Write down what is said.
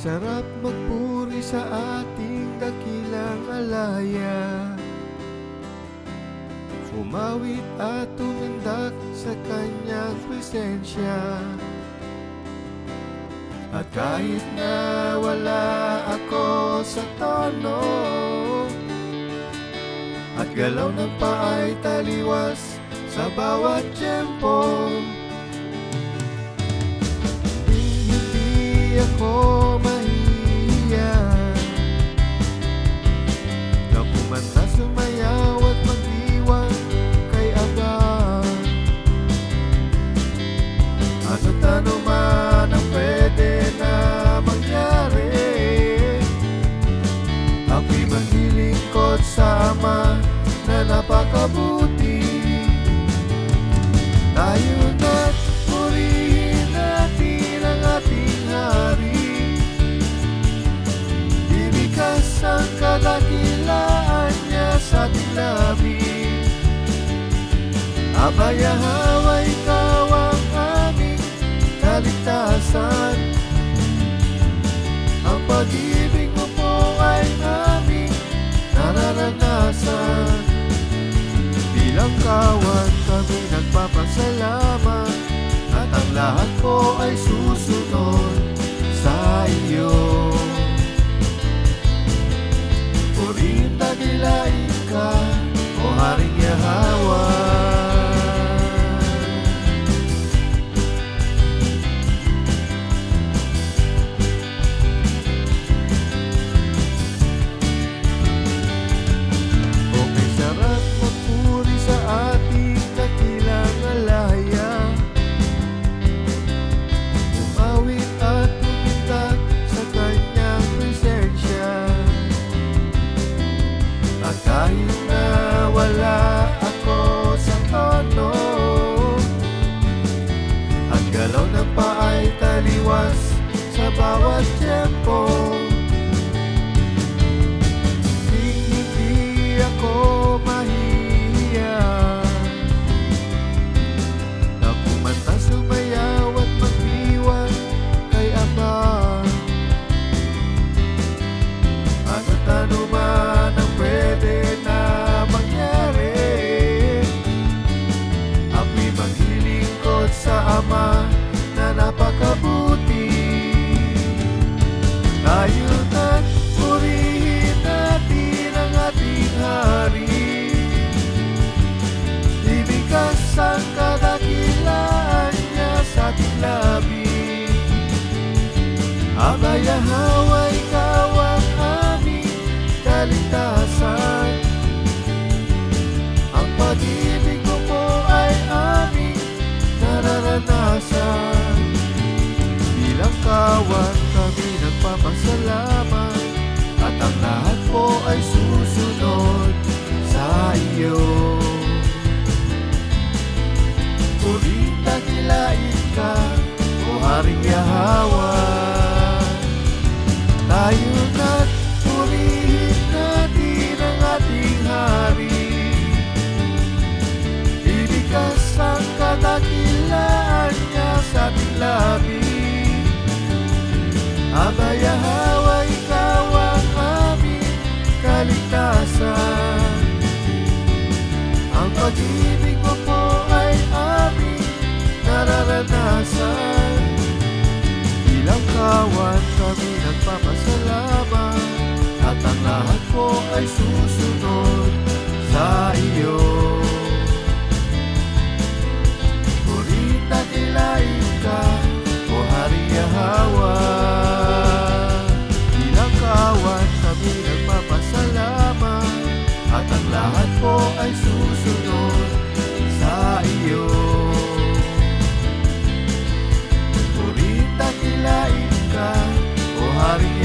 Sarap magpuri sa ating dakilang alaya, sumawit at tumandak sa kanyang presensya. At kahit na wala ako sa tono, at galaw ng paa'y taliwas sa bawat tiyempo, hindi ako mahihiya na kumanta, sumayaw at mag-iwan kay abang. Ano't ano man ang pwede na mangyari, ako'y maglilingkod sa Ama na napakabuti. Tayo na't purihin natin ang ating Hari, ibigas ang kadakilaan niya sa ating labi. Ama Yahweh, ikaw ang aming kaligtasan, ang pag-ibig mo po ay aming nararanasan. Bilang kawan kami nagpapasalamat, at ang lahat po ay susunod sa iyo. Purihin dakilain ka, o Haring Yahweh. Kahit na wala ako sa tono, at galaw ng paa'y taliwas sa bawat tiyempo, hindi ako mahihiya na kumanta, sumayaw at mag-iwan kay Ama. Ano't ano man ang pwede na mangyari, ako'y maglilingkod sa Ama na napakabuti. Tayo na't purihin natin ang ating Hari, ibigas ang kadakilaan niya sa ating labi. Ama Yahweh, ikaw ang aming kaligtasan, ang pag-ibig mo po ay aming nararanasan. Bilang kawan kami nagpapasalamat, at ang lahat po ay susunod sa iyo. Purihin dakilain ka, o Haring Yahweh. Tayo na't purihin natin ang ating Hari, ibigas ang kadakilaan niya sa ating labi. Ama Yahweh, ikaw ang aming kaligtasan, ang pag-ibig mo po ay aming nararanasan. Bilang kawan kami nagpapasalamat, at ang lahat po ay susunod sa iyo. Purihin dakilain ka, o Haring Yahweh. Bilang kawan kami nagpapasalamat, at ang lahat po ay susunod sa iyo. Purihin dakilain ka, o Haring